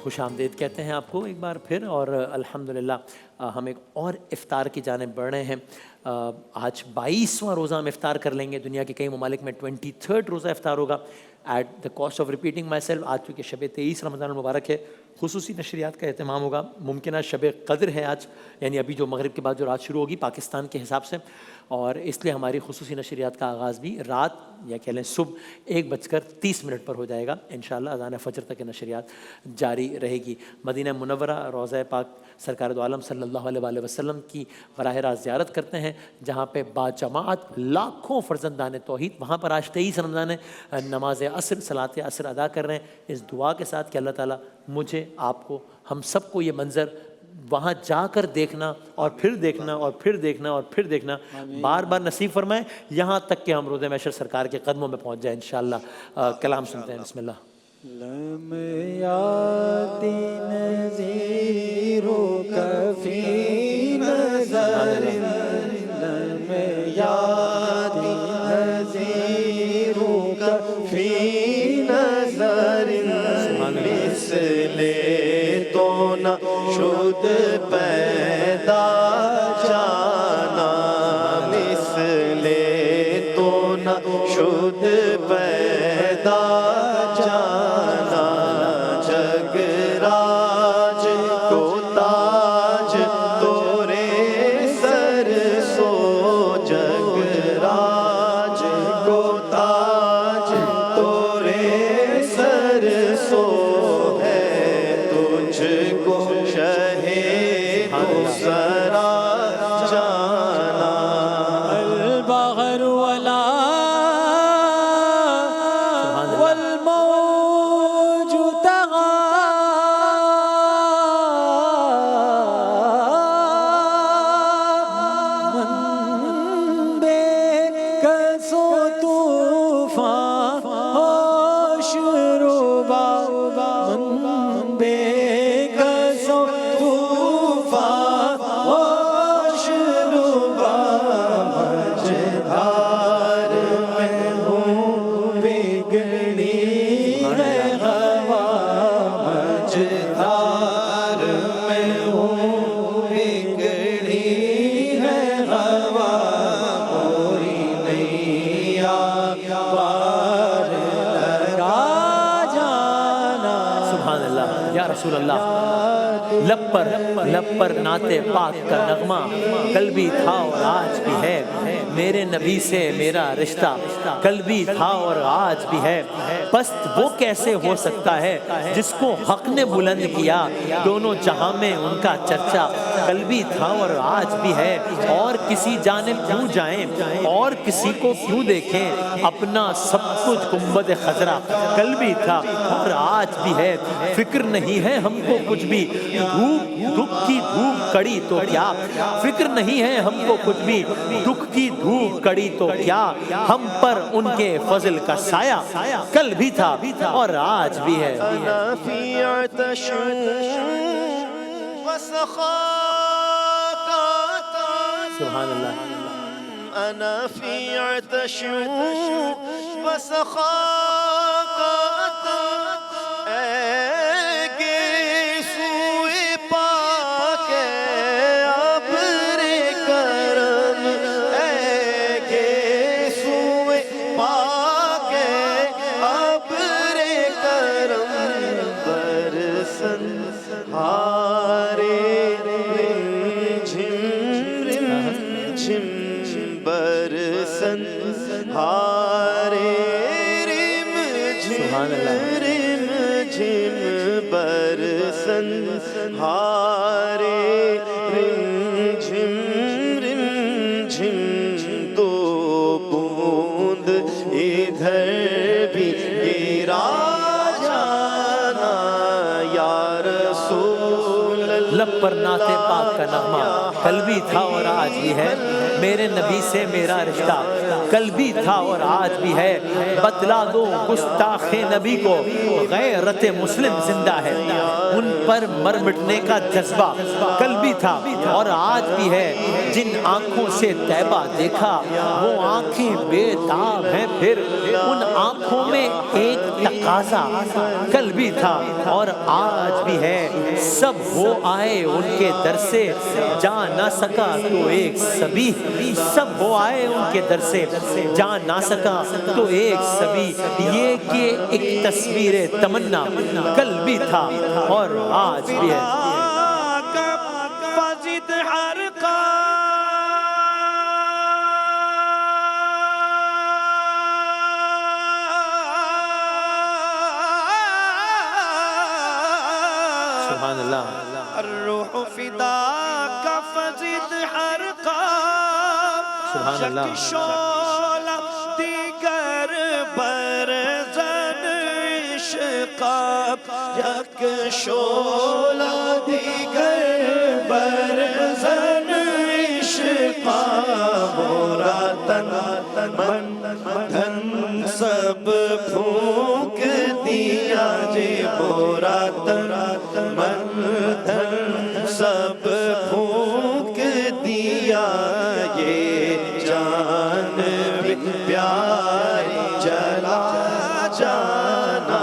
خوش آمدید کہتے ہیں آپ کو ایک بار پھر، اور الحمدللہ ہم ایک اور افطار کی جانب بڑھ رہے ہیں۔ آج 22واں روزہ ہم افطار کر لیں گے۔ دنیا کے کئی ممالک میں 23rd روزہ افطار ہوگا۔ At the cost of repeating myself, آج چونکہ شب 23 رمضان المبارک ہے، خصوصی نشریات کا اہتمام ہوگا۔ ممکنہ شب قدر ہے آج، یعنی ابھی جو مغرب کے بعد جو رات شروع ہوگی پاکستان کے حساب سے، اور اس لیے ہماری خصوصی نشریات کا آغاز بھی رات یا کہہ لیں صبح 1:30 پر ہو جائے گا انشاءاللہ۔ اذان فجر تک نشریات جاری رہے گی۔ مدینہ منورہ روضہ پاک سرکار دو عالم صلی اللہ علیہ وآلہ وسلم کی براہ راست زیارت کرتے ہیں، جہاں پہ باجماعت لاکھوں فرزندان توحید وہاں پر آج 23 رمضان ہے، نماز عصر صلاۃ عصر ادا کر رہے ہیں، اس دعا کے ساتھ کہ اللہ تعالیٰ مجھے، آپ کو، ہم سب کو یہ منظر وہاں جا کر دیکھنا اور پھر دیکھنا اور پھر دیکھنا اور پھر دیکھنا بار بار نصیب فرمائے، یہاں تک کہ ہم روضہ محشر سرکار کے قدموں میں پہنچ جائیں انشاءاللہ۔ کلام سنتے ہیں، بسم اللہ۔ لمحات نظیرو کفی نظر، لمحات نظیرو کفی نظر، مثل تو نہ شد پیدا جانا، مثل تو نہ شد پیدا جانا، جگ راج کو تاج تورے سر سو، جگ راج کو تاج تورے سر سو ہے، تجھ کو شہے تو سرا جانا، البحر ولا رسول اللہ، لب پر نعت پاک کا نغمہ، کل بھی تھا اور آج بھی ہے، میرے نبی سے میرا رشتہ کل بھی تھا اور آج بھی ہے، پست وہ کیسے ہو سکتا ہے جس کو حق نے بلند کیا، دونوں جہاں میں ان کا چرچا کل بھی تھا اور آج بھی ہے، اور کسی جانب کیوں جائیں اور کسی کو کیوں دیکھیں، اپنا سب کچھ گنبد خضرا کل بھی تھا اور آج بھی ہے، فکر نہیں ہے ہم کو کچھ بھی، دکھ کی دھوپ کڑی تو کیا، فکر نہیں ہے ہم کو کچھ بھی، دکھ کی دھوپ کڑی تو کیا، ہم پر ان کے فضل کا سایہ کل بھی تھا اور آج بھی ہے۔ انا فی عطش وسخاء، سبحان اللہ۔ انا فی عطش وسخاء، ہارے رم جھم دو بوند ادھر بھی گرا جانا، یا رسول اللہ، لب پر نعت پاک کا نغمہ کل بھی تھا اور آج بھی ہے، میرے نبی سے میرا رشتہ کل بھی تھا اور آج بھی ہے، بتلا دو گستاخ نبی کو غیرت مسلم زندہ ہے، ان پر مر مٹنے کا جذبہ کل بھی تھا اور آج بھی ہے، جن آنکھوں سے طیبہ دیکھا وہ آنکھیں بے تاب ہیں، پھر ان آنکھوں میں ایک تقاضا کل بھی تھا اور آج بھی ہے، سب وہ آئے ان کے در سے جا نہ سکا تو ایک سبی، سب وہ آئے ان کے در سے جا نہ سکا تو ایک سبی، یہ کہ ایک تصویر تمنا کل بھی تھا اور آج بھی ہے۔ فزد حرقا سبحان اللہ۔ الروح فداک فزد حرقا، سبحان اللہ۔ شک شعلہ دیگر برزن عشقا، یک شعلہ دیگر برزن عشقا، مورا تن من دھن سب پھونک دیا جی، مورا تن من دھن سب پھونک دیا، یہ جان بھی پیاری جلا جانا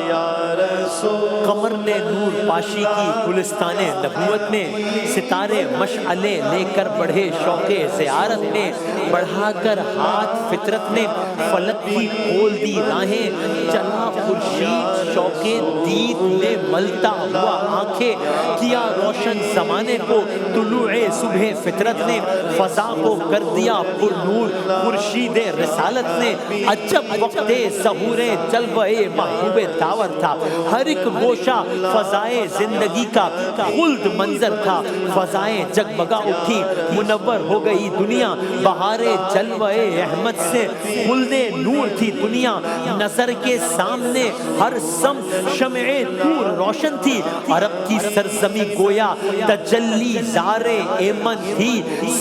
یا رسول۔ قمر نے نور پاشی کی گلستان نبوت میں، ستارے مشعلے لے کر بڑھے شوق زیارت میں، بڑھا کر ہاتھ فطرت نے فلک کی کھول دی راہیں، چلا خورشید شوق دید میں ملتا ہوا آنکھیں، کیا روشن زمانے کو طلوع صبح فطرت نے، فضا کو کر دیا پر نور خورشید رسالت نے، عجب وقت ظہور جلوہ محبوب داور تھا، ہر ایک گوشہ فضائے زندگی کا خلد منظر تھا، فضائیں جگمگا اٹھی منور ہو گئی دنیا، بہار جلوہ احمد سے خلد نور تھی دنیا، نظر کے سامنے ہر سمت شمع طور روشن تھی، عرب کی سرزمی گویا تجلی زار ایمن تھی،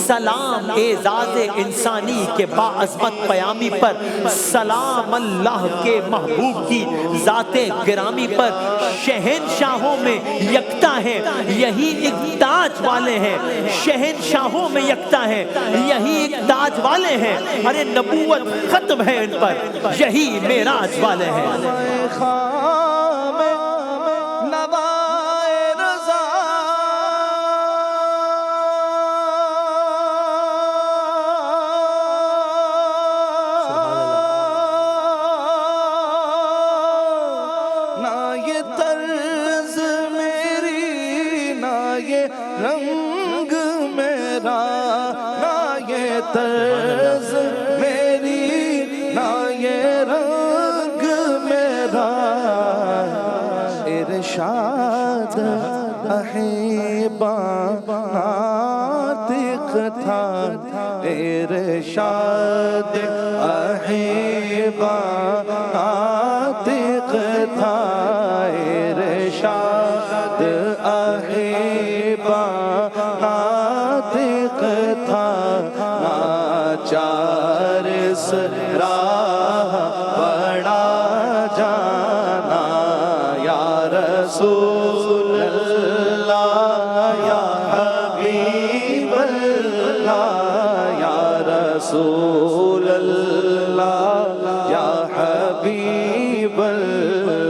سلام اعزاز انسانی کے باعظمت پیامی پر، سلام اللہ کے محبوب کی ذات گرامی پر، شہنشاہوں میں یکتا ہے یہی ایک تاج والے ہیں، شہنشاہوں میں یکتا ہے یہی ایک تاج والے ہیں، ارے نبوت ختم ہے ان پر یہی معراج والے ہیں۔ رنگ میرا نہ یہ طرز میری، نہ یہ رنگ میرا، ارشاد احبا ناطق تھا، ارشاد احبا ناطق تھا، ارشاد احبا ناطق تھا، ناچار اس راہ بڑا جانا، یا رسول اللہ یا حبیب اللہ، یا رسول اللہ یا حبیب اللہ،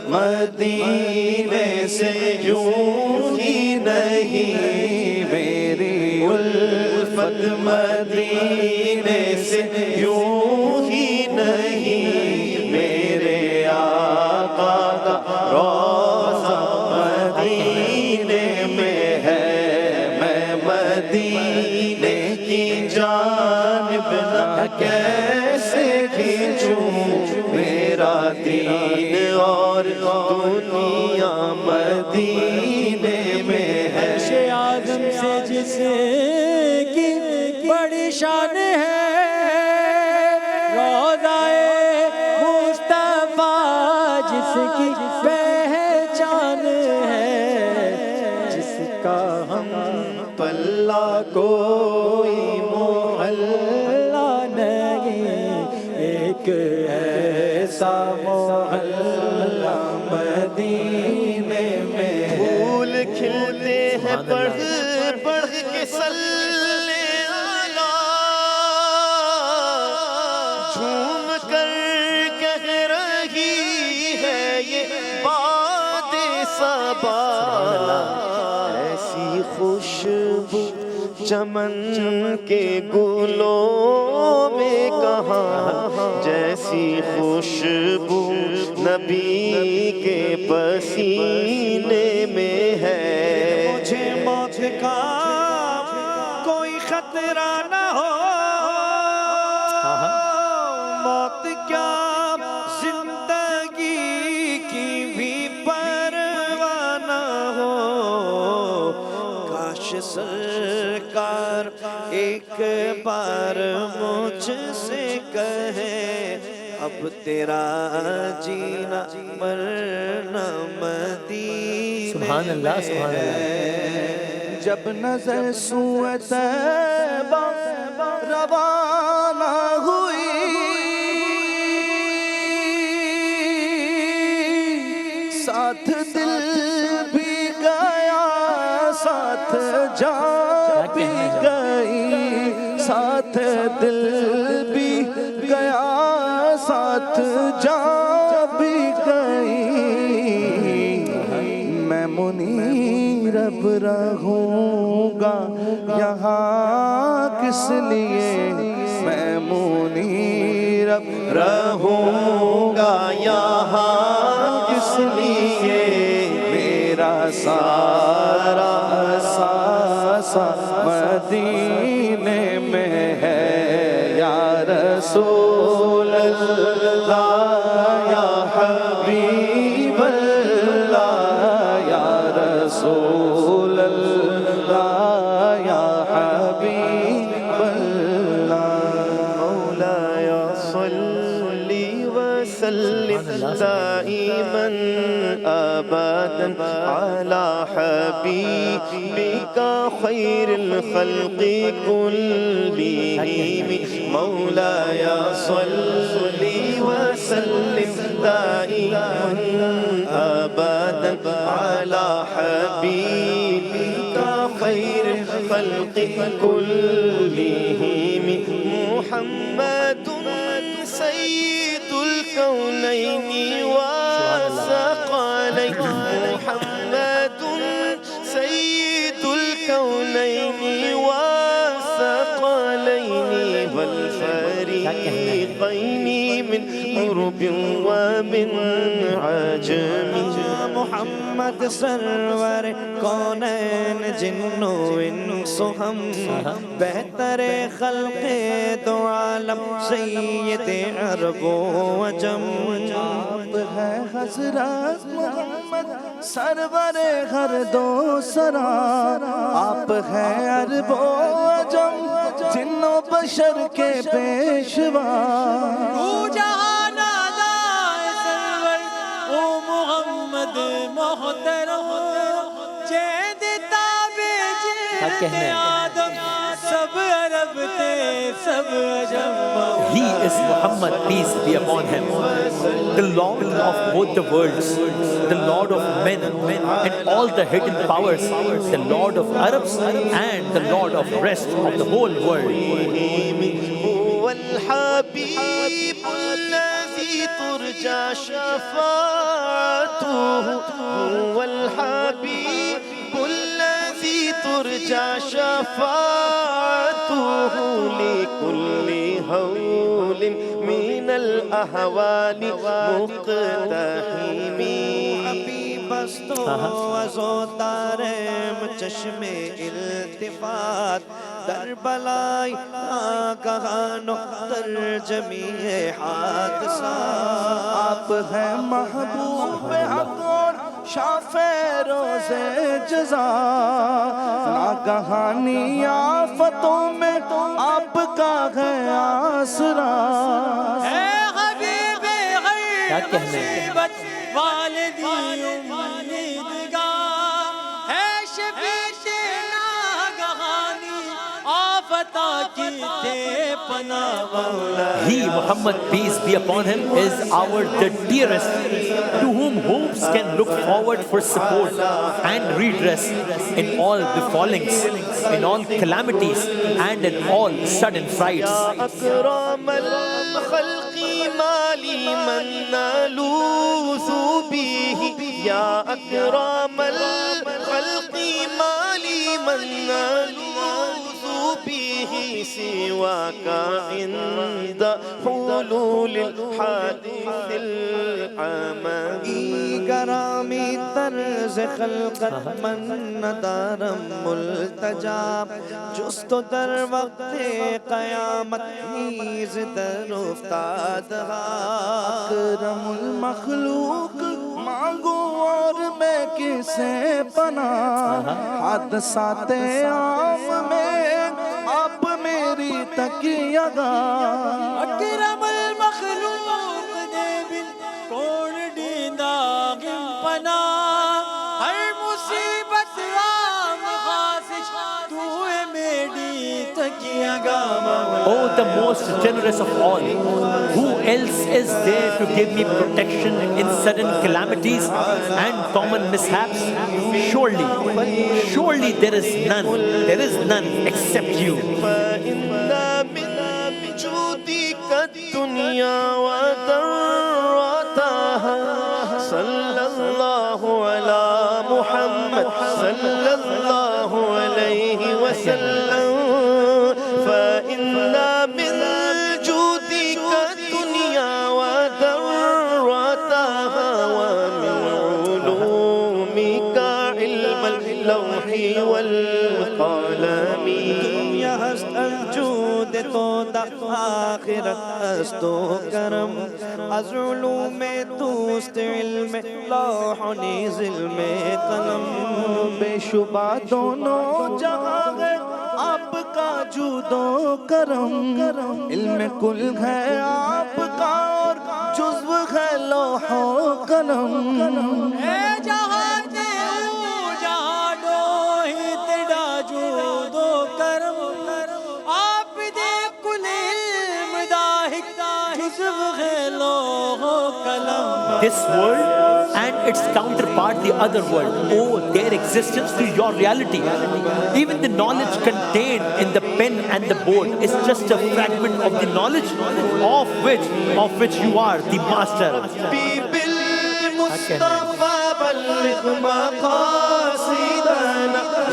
مدینے سے یوں ہی نہیں، میری الفت مدینے سے یوں ہی نہیں، میرے آقا کا روضہ مدینے میں ہے، میں مدینے کی جانب نہ کیسے کھینچوں، میرا دین اور دنیا مدینے میں ہے، آدم سے جس کی بڑی شان ہے، روضہ مصطفیٰ جس کی پہچان ہے، جس کا ہم کوئی محلہ نہیں، ایک ایسا محلہ مدینے میں ہے۔ پھول کھلتے ہیں پڑھ پڑھ کے صلی علی، جھوم کر کہہ رہی ہے یہ باد صبا، ایسی خوشبو چمن کے گلوں میں کہاں، جیسی خوشبو نبی کے پسینے میں ہے۔ مجھے موت کا کوئی خطرہ نہ ہو، موت کیا زندگی کی بھی پرواہ نہ ہو، کاش سرکار ایک بار مجھ سے کہے اب تیرا جینا مرنا مدینے سبحان اللہ، سبحان اللہ۔ جب نظر سوئے طیبہ روانہ ہوئی، ساتھ دل بھی گیا ساتھ جان بھی گئی، ساتھ دل بھی گیا ساتھ جان بھی گئی، میں منیر اب رہوں گا یہاں کس لیے، میں منیر اب رہوں گا یہاں کس لیے، میرا سارا ساسا مدینے میں ہے، یا رسول اللہ یا حبیب اللہ، یا رسول اللہ یا حبیب اللہ، مولاي صل وسلم دائما ابدا على حبيبك خير الخلق كلهم، مولاي صل وسلم دائما ابدا على حبيبك خير الخلق كلهم، محمد سيد الكونين والثقلين، محمد سيد الكونين والثقلين والفريقين من قرب ومن عجم، محمد سرور کونین جن و انس ہم، بہتر خلق دو عالم سید عرب و عجم، آپ ہے حضرت محمد سرور ہر دو سرا، آپ ہے عرب و عجم جن و بشر کے پیشوا، تو جہان آزائے سرور او محمد محترم، جید تابع جید آدم، سب عرب تھے سب عجم، He is Muhammad, peace be upon him, the Lord of both the worlds, the Lord of men and all the hidden powers, the Lord of Arabs and the Lord of rest of the whole world. هو الحبيب الذي ترجى شفاعته، هو الحبيب الذي ترجى شفاعته، لكل هول من الأهوال مقتحم، بستو ازودارم چشم التفات، در بلائی آگاہانو ترجمی حادثات، آپ ہیں محبوب حق اور شافع روز جزا، ناگہانی آفتوں میں آپ کا ہے آسرا، اے حبیب غیر مصیبت والدی امیدگار، اے شفیع ناگہانی عطا کیتے پناہ مولا. He, Muhammad, peace be upon him, is our the dearest, to whom hopes can look forward for support and redress in all befallings, in all calamities, and in all sudden frights. أكرم الخلق ما لي من نلوذ به يا أكرم الخلق ما لي من نلوذ به سواك عند حلول الحادث العمامي. گرامی طرز خلقت من ندارم ملتجا جست در وقت قیامت نیز در افتاد. اکرم المخلوق مانگو اور میں کسے پناہ حادثات عام میں آپ میری تکیہ گاہ. اکرم المخلوق دے بن کون دیندا پناہ ہر مصیبت رام خاصش تو ہے میری تکیہ گاہ. Oh, the most generous of all, who else is there to give me protection in sudden calamities and common mishaps? Surely there is none except you. فإن من جودك الدنيا وذرتها صلى الله على محمد صلى الله عليه وسلم. فإن من جودك الدنيا وذرتها ومن علومك علم اللوح والقلم. دنیا ہست الجود تو دا آخرت ہست و کرم از علوم دوست علم لوح و نیز علم قلم. بے شبہ دونوں جہاں ہے آپ کا جود و کرم. علم کل ہے آپ کا اور جزو ہے لوح و قلم. اے جہاں دے جہاں دو ہی تیرا جود و کرم آپ دے کل علم داہک جزو ہے لوح و قلم. This world and its counterpart, the other world, owe their existence to your reality. Even the knowledge contained in the pen and the board is just a fragment of the knowledge of which you are the master. بالمصطفى بلغ مقاصدنا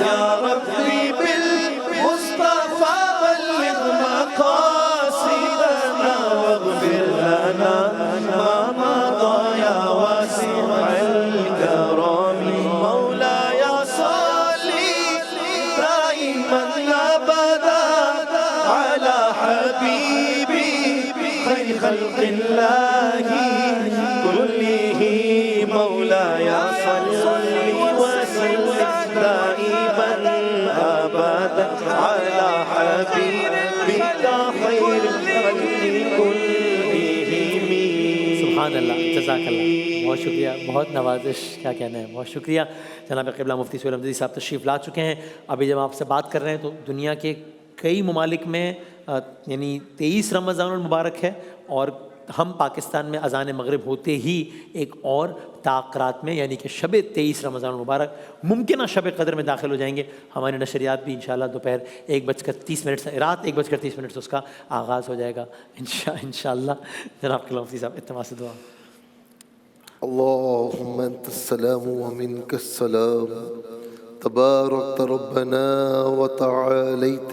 يا ربي بالمصطفى بلغ مقاصدنا واغفر لنا ما مضى يا واسع الكرم. مولاي صل دائما ابدا على حبيبي خير خلق الله كله. مولاي صل وسلم دائما ابدا على حبيبك خير الخلق كلهم. سبحان اللہ، جزاک اللہ، بہت شکریہ، بہت نوازش، کیا کہنا ہے، بہت شکریہ. جناب قبلہ مفتی سہیل احمدی صاحب تشریف لا چکے ہیں. ابھی جب آپ سے بات کر رہے ہیں تو دنیا کے کئی ممالک میں یعنی 23 رمضان المبارک ہے، اور ہم پاکستان میں اذان مغرب ہوتے ہی ایک اور تاخرات میں یعنی کہ شب 23 رمضان المبارک ممکنہ شب قدر میں داخل ہو جائیں گے. ہماری نشریات بھی انشاءاللہ دوپہر 1:30 سے رات 1:30 سے اس کا آغاز ہو جائے گا انشاءاللہ. جناب قبلہ مفتی صاحب اتمام سے دعا. اللهم أنت السلام ومنك السلام تباركت ربنا وتعاليت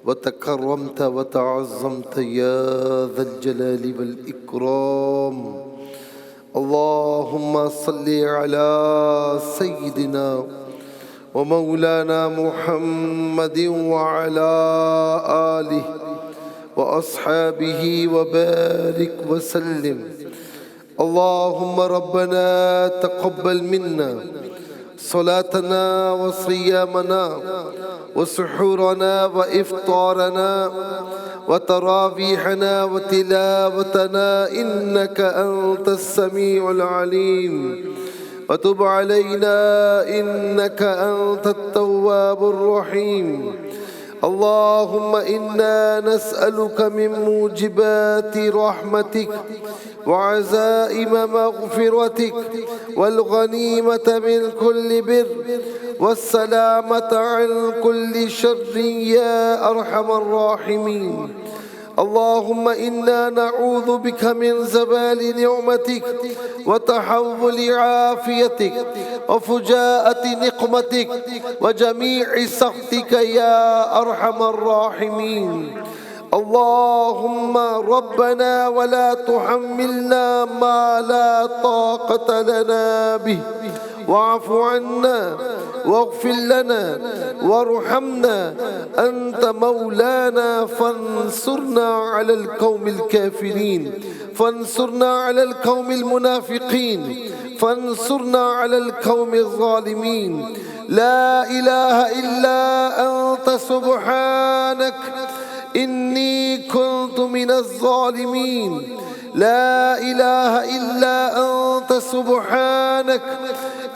وتكرمت وتعظمت يا ذا الجلال والإكرام. اللهم صل على سيدنا ومولانا محمد وعلى آله وأصحابه وبارك وسلم. اللهم ربنا تقبل منا صلاتنا وصيامنا وسحورنا وإفطارنا وتراويحنا وتلاوتنا إنك أنت السميع العليم وتب علينا إنك أنت التواب الرحيم. اللهم إنا نسألك من موجبات رحمتك وعزائم مغفرتك والغنيمة من كل بر والسلامة عن كل شر يا أرحم الراحمين. اللهم إنا نعوذ بك من زوال نعمتك وتحول عافيتك وفجاءة نقمتك وجميع سخطك يا أرحم الراحمين. اللهم ربنا ولا تحملنا ما لا طاقة لنا به واعف عنا واغفر لنا وارحمنا أنت مولانا فانصرنا على القوم الكافرين فانصرنا على القوم المنافقين فانصرنا على القوم الظالمين. لا إله إلا أنت سبحانك إني كنت من الظالمين. لا إله إلا أنت سبحانك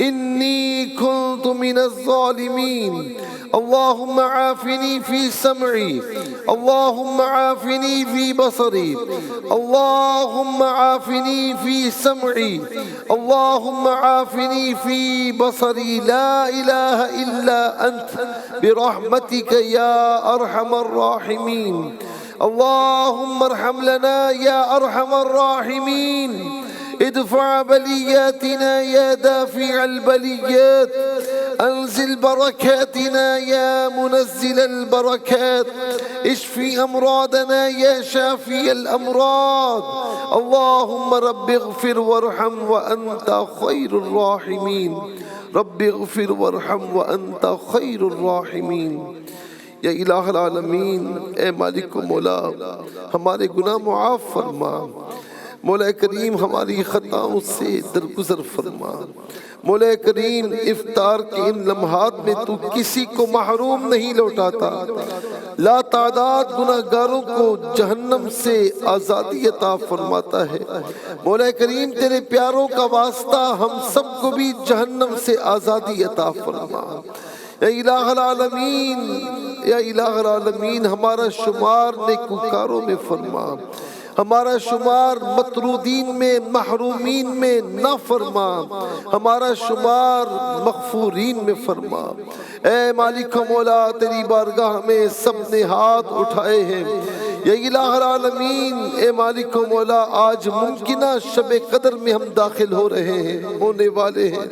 إني كنت من الظالمين. اللهم عافني في سمعي اللهم عافني في بصري اللهم عافني في سمعي اللهم عافني في بصري. لا إله إلا أنت برحمتك يا أرحم الراحمين. اللهم ارحم لنا يا أرحم الراحمين. ادفع بلياتنا يا دافع البليات. أنزل بركاتنا يا منزل البركات. اشفي أمراضنا يا شافي الأمراض. اللهم رب اغفر وارحم وأنت خير الراحمين. رب اغفر وارحم وأنت خير الراحمين. یا الہ العالمین، اے مالک و مولا، ہمارے گناہ معاف فرما. مولا کریم ہماری خطاؤں سے درگزر فرما. مولا کریم افطار کے ان لمحات میں تو کسی کو محروم نہیں لوٹاتا. لا تعداد گناہگاروں کو جہنم سے آزادی عطا فرماتا ہے. مولا کریم تیرے پیاروں کا واسطہ ہم سب کو بھی جہنم سے آزادی عطا فرما. یا الہ العالمین، یا الہ العالمین ہمارا شمار نیکوکاروں میں فرما. ہمارا شمار مطرودین میں محرومین میں نہ فرما. ہمارا شمار مغفورین میں فرما. اے مالک و مولا، تیری بارگاہ میں سب نے ہاتھ اٹھائے ہیں. یا الہ العالمین، اے مالک و مولا، آج ممکنہ شب قدر میں ہم داخل ہو رہے ہیں، ہونے والے ہیں.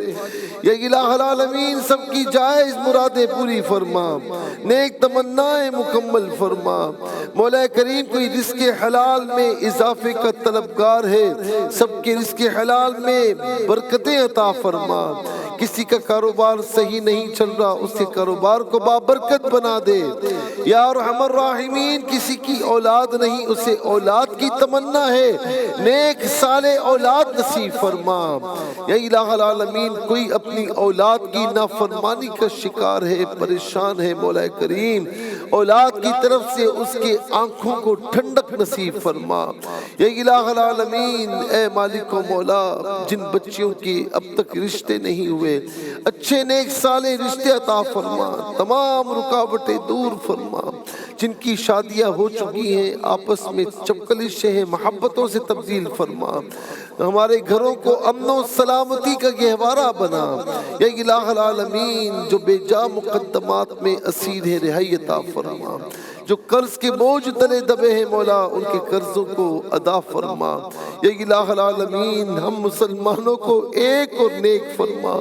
یا الہ العالمین سب کی جائز مرادیں پوری فرما، نیک تمنائیں مکمل فرما. مولا کریم کوئی رزق حلال میں اضافے کا طلبگار ہے، سب کے رزق حلال میں برکتیں عطا فرما. کسی کا کاروبار صحیح نہیں چل رہا، اس کے کاروبار کو بابرکت بنا دے. یا ارحم الراحمین، کسی کی اولاد نہیں، اسے اولاد کی تمنا ہے، نیک صالح اولاد نصیب فرما. یا الہ العالمین کوئی اپنی اولاد کی نافرمانی کا شکار ہے، پریشان ہے، مولا کریم اولاد کی طرف سے اس کے آنکھوں کو ٹھنڈک نصیب فرما. یا الہ العالمین، اے مالک و مولا، جن بچیوں کے اب تک رشتے نہیں ہوئے، اچھے نیک صالح رشتے عطا فرما. تمام رکاوٹیں دور فرما. جن کی شادیاں ہو چکی ہیں آپس میں چپکلشیں ہیں، محبتوں سے تبدیل فرما. ہمارے گھروں کو امن و سلامتی کا گہوارہ بنا. یا الہ العالمین جو بے جا مقدمات میں اسیر ہے، رہائی عطا فرما. جو قرض کے بوجھ تلے دبے ہیں مولا، ان کے قرضوں کو ادا فرما. یا الہ العالمین ہم مسلمانوں کو ایک اور نیک فرما.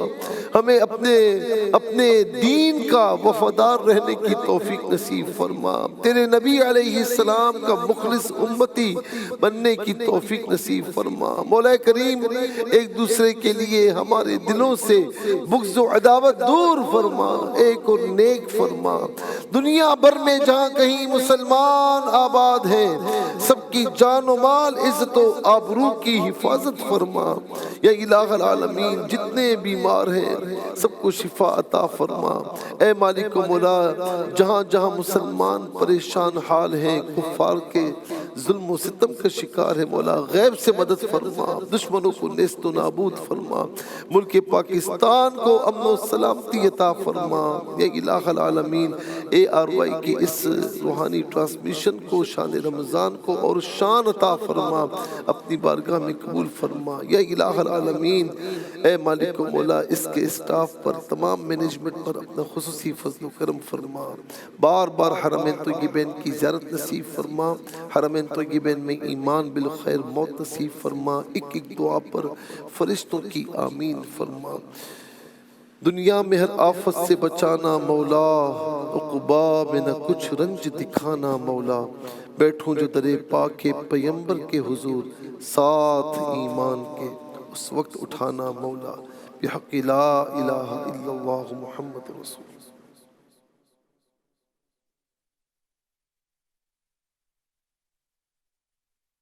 ہمیں اپنے دین کا وفادار رہنے کی توفیق نصیب فرما. تیرے نبی علیہ السلام کا مخلص امتی بننے کی توفیق نصیب فرما. مولا کریم ایک دوسرے کے لیے ہمارے دلوں سے بغض و عداوت دور فرما، ایک اور نیک فرما. دنیا بھر میں جہاں کہیں مسلمان آباد ہیں، سب کی جان و مال، عزت و آبرو کی حفاظت فرما. یا الہ العالمین جتنے بیمار ہیں ہیں سب کو شفا عطا فرما۔ اے مالک و مولا جہاں جہاں مسلمان پریشان حال ہیں، کفار کے ظلم و ستم کا شکار ہے مولا، غیب سے مدد فرما، دشمنوں کو نیست و نابود فرما، ملک پاکستان کو امن و سلامتی عطا فرما۔ یا الہ العالمین ARY کی اس روحانی ٹرانسمیشن کو شان رمضان کو اور شان عطا فرما، اپنی بارگاہ میں قبول فرما۔ یا الہ العالمین اے مالک و مولا اس کے اسٹاف پر، تمام مینجمنٹ پر اپنا خصوصی فضل و کرم فرما، بار بار حرمین طیبین کی زیارت نصیب فرما، حرمین طیبین میں ایمان بالخیر موت نصیب فرما، ایک ایک دعا پر فرشتوں کی آمین فرما۔ دنیا میں ہر آفت سے بچانا مولا، عقبا میں نہ کچھ رنج دکھانا مولا، بیٹھوں جو در پاک پیمبر کے حضور، ساتھ ایمان کے اس وقت اٹھانا مولا، بحق لا الہ الا اللہ محمد رسول اللہ۔